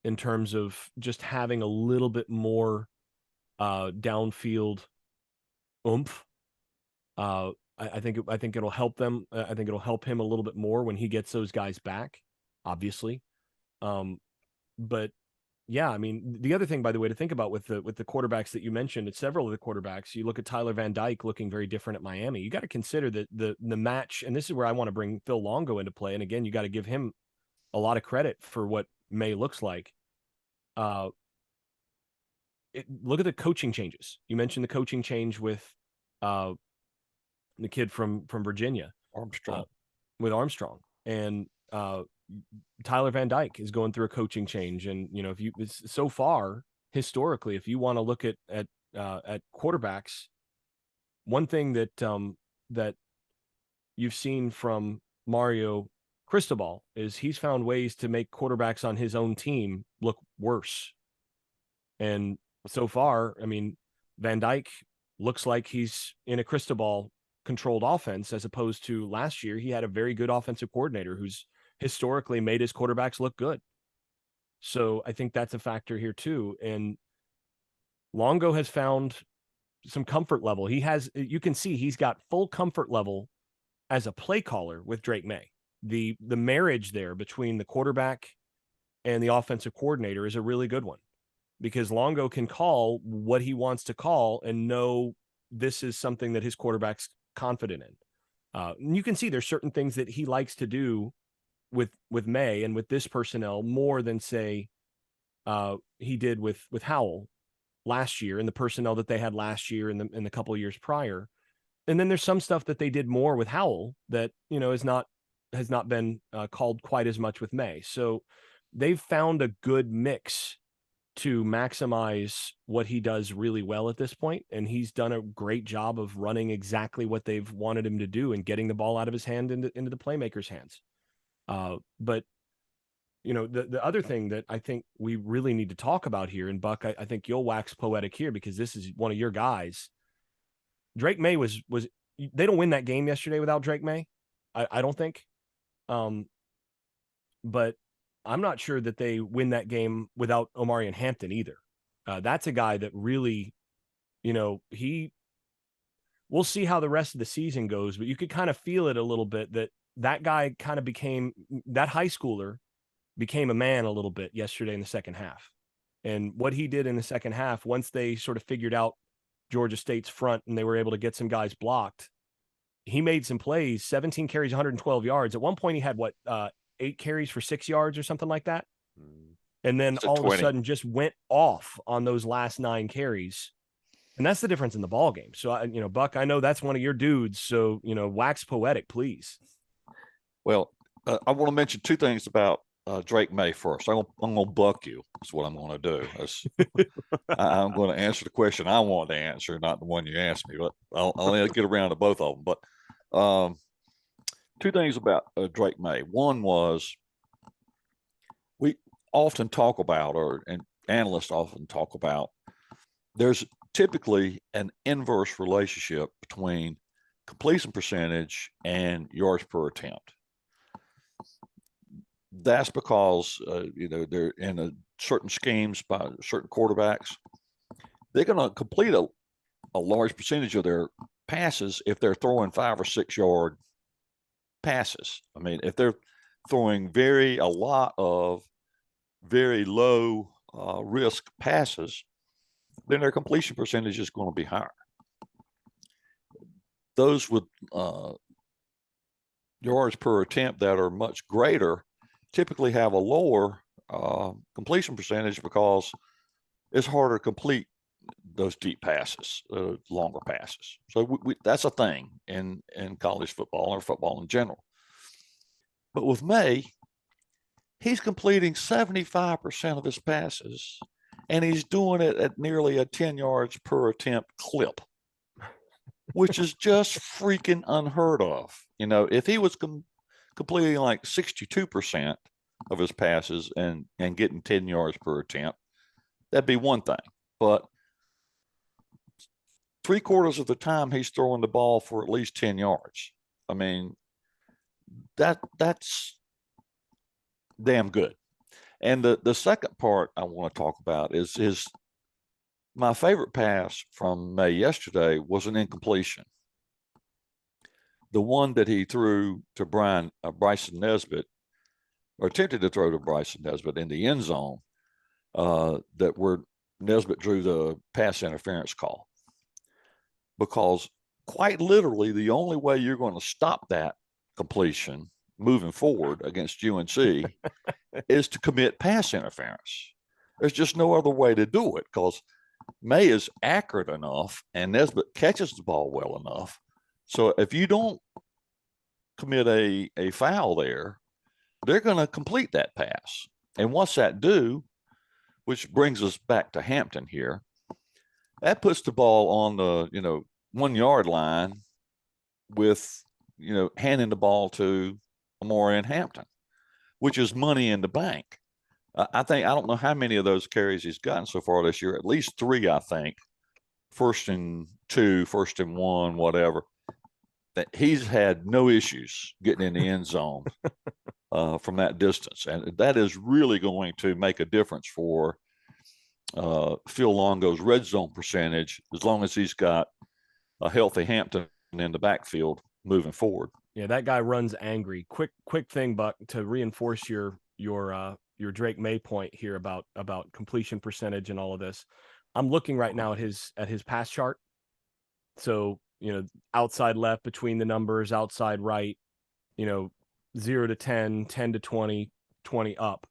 in terms of just having a little bit more downfield oomph. I think it'll help them. I think it'll help him a little bit more when he gets those guys back, obviously. But yeah, I mean, the other thing, by the way, to think about with the quarterbacks that you mentioned, it's several of the quarterbacks. You look at Tyler Van Dyke looking very different at Miami. You got to consider that the match, and this is where I want to bring Phil Longo into play. And again, you got to give him a lot of credit for what May looks like. Look at the coaching changes. You mentioned the coaching change with the kid from Virginia, Armstrong, with Armstrong, and Tyler Van Dyke is going through a coaching change. And if you so far historically, if you want to look at quarterbacks, one thing that that you've seen from Mario Cristobal is he's found ways to make quarterbacks on his own team look worse. And so far, I mean, Van Dyke looks like he's in a Cristobal controlled offense, as opposed to last year. He had a very good offensive coordinator who's historically made his quarterbacks look good. So I think that's a factor here too. And Longo has found some comfort level. You can see he's got full comfort level as a play caller with Drake May. The marriage there between the quarterback and the offensive coordinator is a really good one, because Longo can call what he wants to call and know this is something that his quarterback's confident in. And you can see there's certain things that he likes to do with May and with this personnel more than, say, he did with Howell last year, and the personnel that they had last year and the couple of years prior. And then there's some stuff that they did more with Howell that has not been called quite as much with May. So they've found a good mix to maximize what he does really well at this point. And he's done a great job of running exactly what they've wanted him to do and getting the ball out of his hand into the playmaker's hands. But the other thing that I think we really need to talk about here, and Buck, I think you'll wax poetic here because this is one of your guys. Drake May was they don't win that game yesterday without Drake May. I don't think. But I'm not sure that they win that game without Omarion Hampton either. That's a guy that really, we'll see how the rest of the season goes, but you could kind of feel it a little bit that guy kind of that high schooler became a man a little bit yesterday in the second half. And what he did in the second half, once they sort of figured out Georgia State's front and they were able to get some guys blocked, he made some plays, 17 carries, 112 yards. At one point he had 8 carries for 6 yards or something like that. And then all 20. of a sudden just went off on those last 9 carries. And that's the difference in the ball game. So, Buck, I know that's one of your dudes. So, wax poetic, please. Well, I want to mention 2 things about Drake May first. I'm going to buck you. That's what I'm going to do. I'm going to answer the question I want to answer, not the one you asked me. But I'll get around to both of them. But 2 things about Drake May. One was, we often talk about, and analysts often talk about, there's typically an inverse relationship between completion percentage and yards per attempt. That's because, they're in certain schemes by certain quarterbacks. They're going to complete a large percentage of their passes if they're throwing 5 or 6 yard passes. I mean, if they're throwing a lot of very low risk passes, then their completion percentage is going to be higher. Those with yards per attempt that are much greater typically have a lower completion percentage because it's harder to complete those deep passes, longer passes. So that's a thing in college football or football in general. But with May, he's completing 75% of his passes, and he's doing it at nearly a 10 yards per attempt clip, which is just freaking unheard of. You know, if he was completing like 62% of his passes and getting 10 yards per attempt, that'd be one thing. But 3/4 of the time he's throwing the ball for at least 10 yards. I mean, that's damn good. And the second part I want to talk about is my favorite pass from May yesterday was an incompletion. The one that he threw to Bryson Nesbitt, or attempted to throw to Bryson Nesbitt in the end zone, that where Nesbitt drew the pass interference call. Because quite literally, the only way you're going to stop that completion moving forward against UNC is to commit pass interference. There's just no other way to do it, because May is accurate enough and Nesbitt catches the ball well enough. So if you don't commit a foul there, they're going to complete that pass. And what's that do? Which brings us back to Hampton here. That puts the ball on the 1 yard line with handing the ball to Amore in Hampton, which is money in the bank. I don't know how many of those carries he's gotten so far this year. At least 3, I think. 1st and 2, 1st and 1, whatever. That he's had no issues getting in the end zone from that distance, and that is really going to make a difference for Phil Longo's red zone percentage, as long as he's got a healthy Hampton in the backfield moving forward. Yeah, that guy runs angry. Quick thing, Buck, to reinforce your Drake May point here about completion percentage and all of this. I'm looking right now at his pass chart. So, outside left between the numbers, outside right, 0 to 10, 10 to 20, 20 up.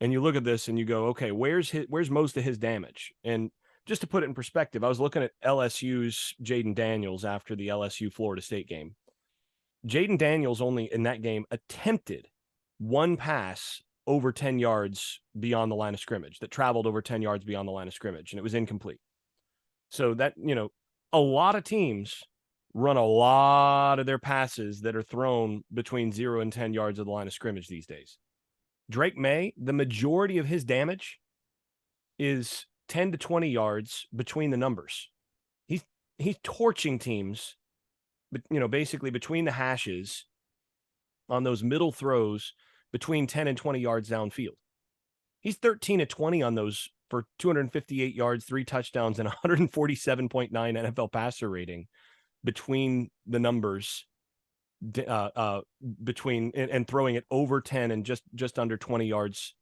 And you look at this and you go, okay, where's most of his damage? And just to put it in perspective, I was looking at LSU's Jaden Daniels after the LSU Florida State game. Jaden Daniels only in that game attempted one pass over 10 yards beyond the line of scrimmage, that traveled over 10 yards beyond the line of scrimmage, and it was incomplete. So that, a lot of teams run a lot of their passes that are thrown between 0 and 10 yards of the line of scrimmage these days. Drake May, the majority of his damage is 10 to 20 yards between the numbers. He's torching teams, basically between the hashes on those middle throws between 10 and 20 yards downfield. He's 13 to 20 on those for 258 yards, 3 touchdowns, and 147.9 NFL passer rating between the numbers, between and throwing it over 10 and just under 20 yards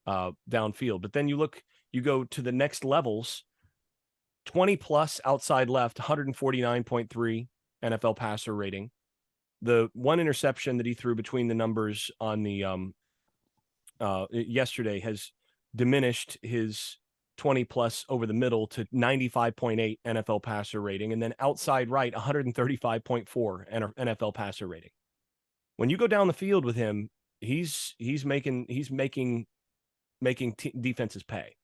downfield. But then you go to the next levels, 20 plus outside left, 149.3 NFL passer rating. The one interception that he threw between the numbers on the yesterday has diminished his 20 plus over the middle to 95.8 NFL passer rating, and then outside right 135.4 NFL passer rating. When you go down the field with him, he's making defenses pay.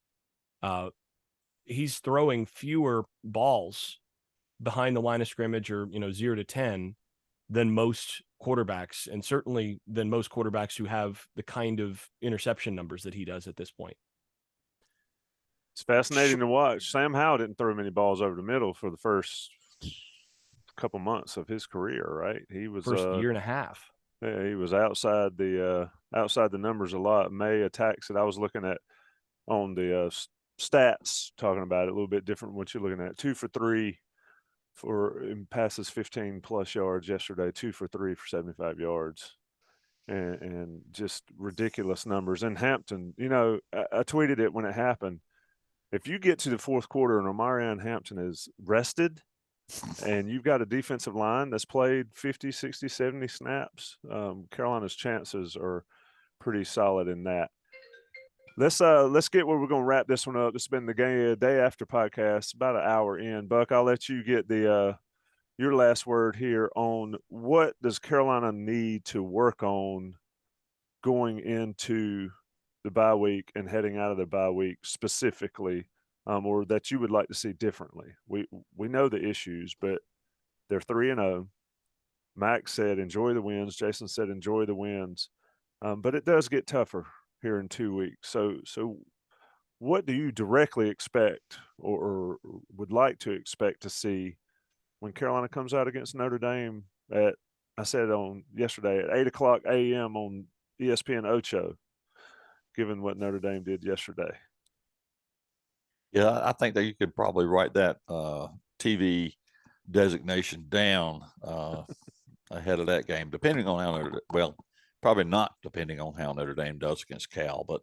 He's throwing fewer balls behind the line of scrimmage, or 0 to 10, than most quarterbacks, and certainly than most quarterbacks who have the kind of interception numbers that he does at this point. It's fascinating to watch. Sam Howell didn't throw many balls over the middle for the first couple months of his career, right? He was first year and a half. Yeah, he was outside the numbers a lot. May attacks it. I was looking at on the stats, talking about it a little bit different than what you're looking at. 2 for 3 for passes 15 plus yards yesterday. 2 for 3 for 75 yards. And just ridiculous numbers. And Hampton, I tweeted it when it happened. If you get to the fourth quarter and Omarion Hampton is rested and you've got a defensive line that's played 50, 60, 70 snaps, Carolina's chances are pretty solid in that. Let's get where we're going to wrap this one up. This has been the day after podcast, about an hour in. Buck, I'll let you get the your last word here on what does Carolina need to work on going into the bye week and heading out of the bye week specifically, or that you would like to see differently. We know the issues, but they're 3-0. Max said enjoy the wins. Jason said enjoy the wins, but it does get tougher here in 2 weeks. So what do you directly expect or would like to expect to see when Carolina comes out against Notre Dame at, I said on yesterday, at 8:00 a.m. on ESPN Ocho, given what Notre Dame did yesterday? Yeah, I think that you could probably write that TV designation down ahead of that game, depending on how well, probably not depending on how Notre Dame does against Cal, but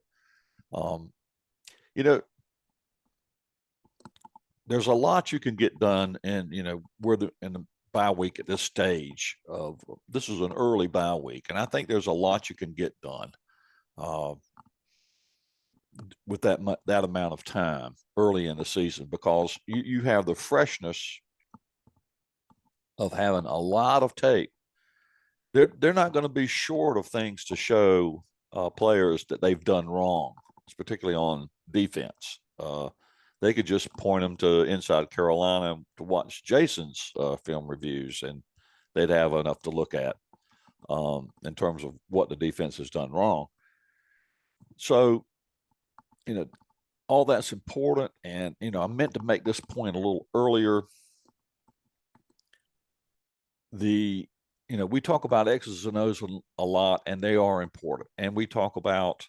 you know, there's a lot you can get done, and we're in the bye week at this stage of this is an early bye week, and I think there's a lot you can get done with that amount of time early in the season, because you have the freshness of having a lot of tape. They're not going to be short of things to show players that they've done wrong, particularly on defense. They could just point them to Inside Carolina to watch Jason's film reviews, and they'd have enough to look at in terms of what the defense has done wrong. So, all that's important. And, I meant to make this point a little earlier. We talk about X's and O's a lot, and they are important. And we talk about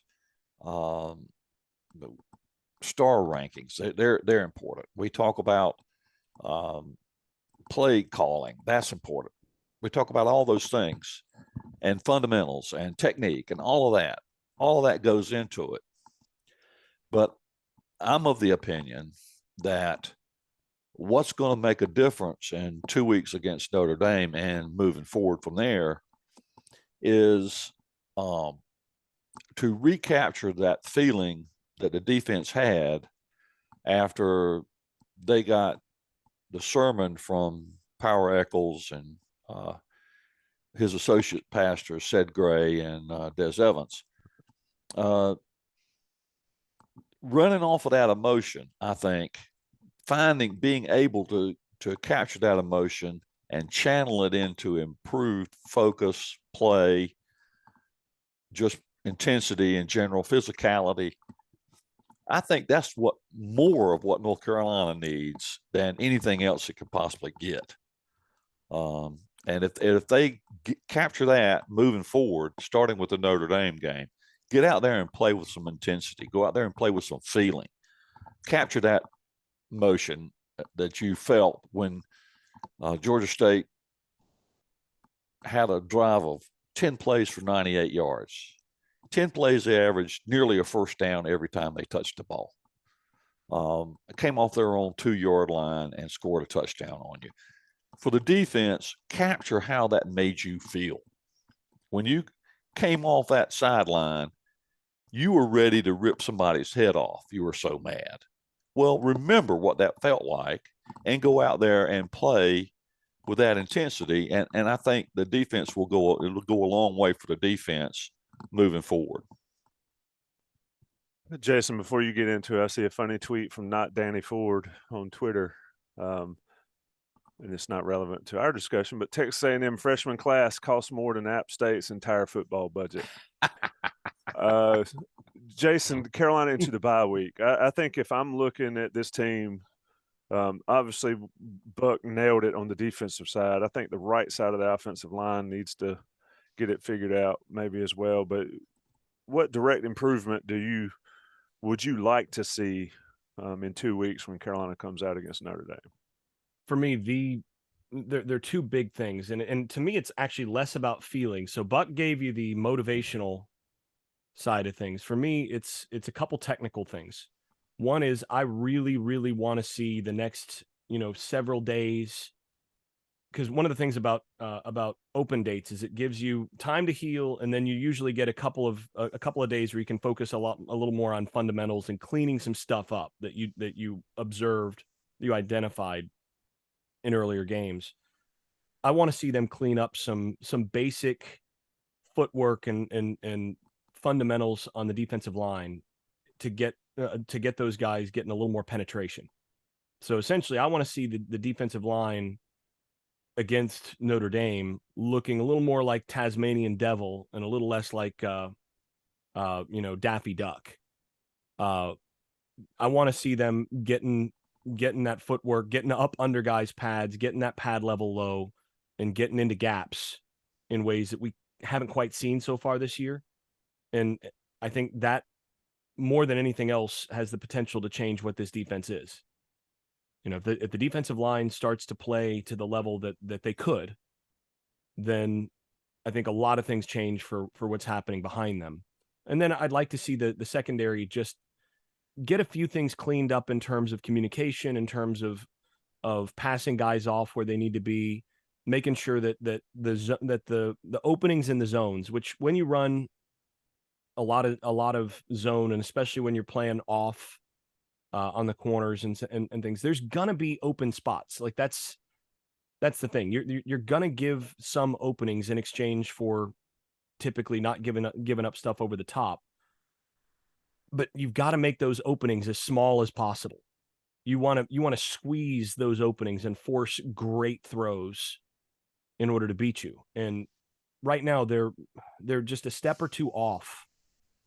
star rankings. They're important. We talk about play calling. That's important. We talk about all those things, and fundamentals and technique and all of that. All of that goes into it. But I'm of the opinion that what's going to make a difference in 2 weeks against Notre Dame and moving forward from there is to recapture that feeling that the defense had after they got the sermon from Power Eccles and his associate pastor, Ced Gray, and Des Evans. Running off of that emotion, I think, being able to capture that emotion and channel it into improved focus, play, just intensity and general physicality. I think that's more of what North Carolina needs than anything else it could possibly get. And if they capture that moving forward, starting with the Notre Dame game, get out there and play with some intensity. Go out there and play with some feeling. Capture that motion that you felt when Georgia State had a drive of 10 plays for 98 yards. 10 plays, they averaged nearly a first down every time they touched the ball. Came off their own 2-yard line and scored a touchdown on you. For the defense, capture how that made you feel. When you came off that sideline, you were ready to rip somebody's head off. You were so mad. Well, remember what that felt like and go out there and play with that intensity. And I think the defense it'll go a long way for the defense moving forward. Jason, before you get into it, I see a funny tweet from Not Danny Ford on Twitter. And it's not relevant to our discussion, but Texas A&M freshman class costs more than App State's entire football budget. Jason, Carolina into the bye week. I think if I'm looking at this team, obviously Buck nailed it on the defensive side. I think the right side of the offensive line needs to get it figured out maybe as well. But what direct improvement would you like to see in 2 weeks when Carolina comes out against Notre Dame? For me, there are two big things, and to me, it's actually less about feeling. So Buck gave you the motivational side of things. For me, it's a couple technical things. One is I really, really want to see the next, several days because one of the things about open dates is it gives you time to heal, and then you usually get a couple of days where you can focus a little more on fundamentals and cleaning some stuff up that you observed, you identified in earlier games. I want to see them clean up some basic footwork and fundamentals on the defensive line to get those guys getting a little more penetration. So essentially, I want to see the defensive line against Notre Dame looking a little more like Tasmanian Devil and a little less like Daffy Duck. I want to see them getting that footwork, getting up under guys' pads, getting that pad level low, and getting into gaps in ways that we haven't quite seen so far this year. And I think that more than anything else has the potential to change what this defense is. If the defensive line starts to play to the level that they could, then I think a lot of things change for what's happening behind them. And then I'd like to see the secondary just get a few things cleaned up in terms of communication, in terms of passing guys off where they need to be, making sure that the openings in the zones, which when you run a lot of zone, and especially when you're playing off on the corners and things, there's gonna be open spots. Like that's the thing. You're gonna give some openings in exchange for typically not giving up stuff over the top. But you've got to make those openings as small as possible. You want to squeeze those openings and force great throws in order to beat you. And right now they're just a step or two off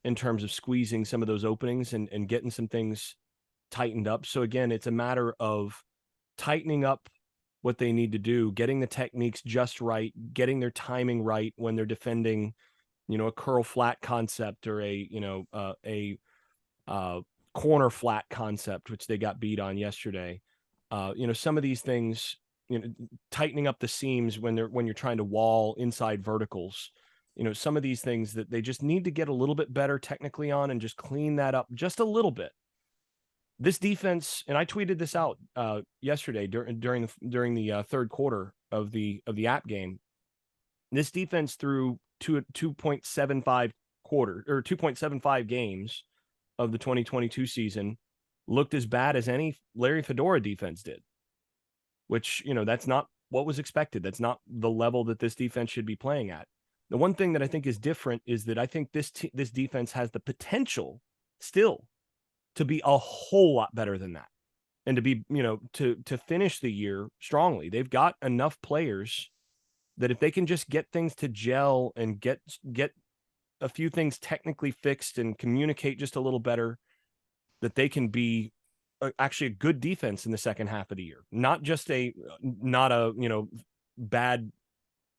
in terms of squeezing some of those openings and getting some things tightened up. So again, it's a matter of tightening up what they need to do, getting the techniques just right, getting their timing right when they're defending, a curl flat concept or a corner flat concept, which they got beat on yesterday. Some of these things, tightening up the seams when you're trying to wall inside verticals, some of these things that they just need to get a little bit better technically on and just clean that up just a little bit. This defense, and I tweeted this out yesterday during the third quarter of the app game. This defense through 2.75 quarter or 2.75 games of the 2022 season looked as bad as any Larry Fedora defense did, which, that's not what was expected. That's not the level that this defense should be playing at. The one thing that I think is different is that I think this defense has the potential still to be a whole lot better than that, and to be, to finish the year strongly. They've got enough players that if they can just get things to gel and get a few things technically fixed and communicate just a little better, that they can be actually a good defense in the second half of the year. Not just bad,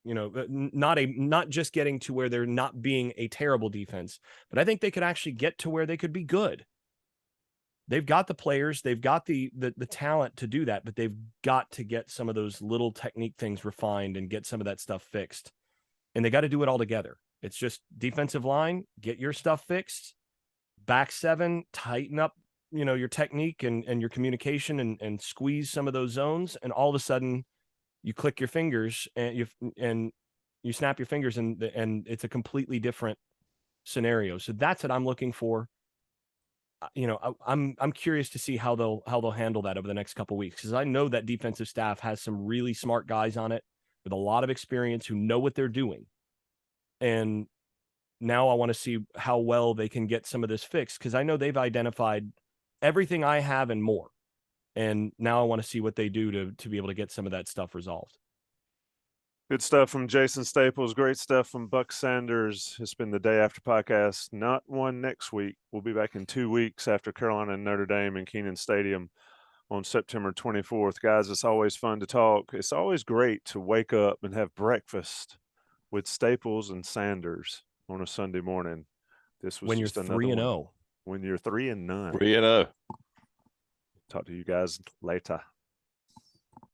not just getting to where they're not being a terrible defense, but I think they could actually get to where they could be good. They've got the players, they've got the talent to do that, but they've got to get some of those little technique things refined and get some of that stuff fixed. And they got to do it all together. It's just defensive line, get your stuff fixed. Back seven, tighten up, your technique and your communication and squeeze some of those zones. And all of a sudden you click your fingers and you snap your fingers and it's a completely different scenario. So that's what I'm looking for. I'm curious to see how they'll handle that over the next couple of weeks, because I know that defensive staff has some really smart guys on it with a lot of experience who know what they're doing. And now I want to see how well they can get some of this fixed, because I know they've identified everything I have and more. And now I want to see what they do to be able to get some of that stuff resolved. Good stuff from Jason Staples. Great stuff from Buck Sanders. It's been the Day After podcast. Not one next week. We'll be back in 2 weeks after Carolina and Notre Dame in Kenan Stadium on September 24th. Guys, it's always fun to talk. It's always great to wake up and have breakfast with Staples and Sanders on a Sunday morning. This was when you're just another 3-0. When you're 3-0. 3-0. Talk to you guys later.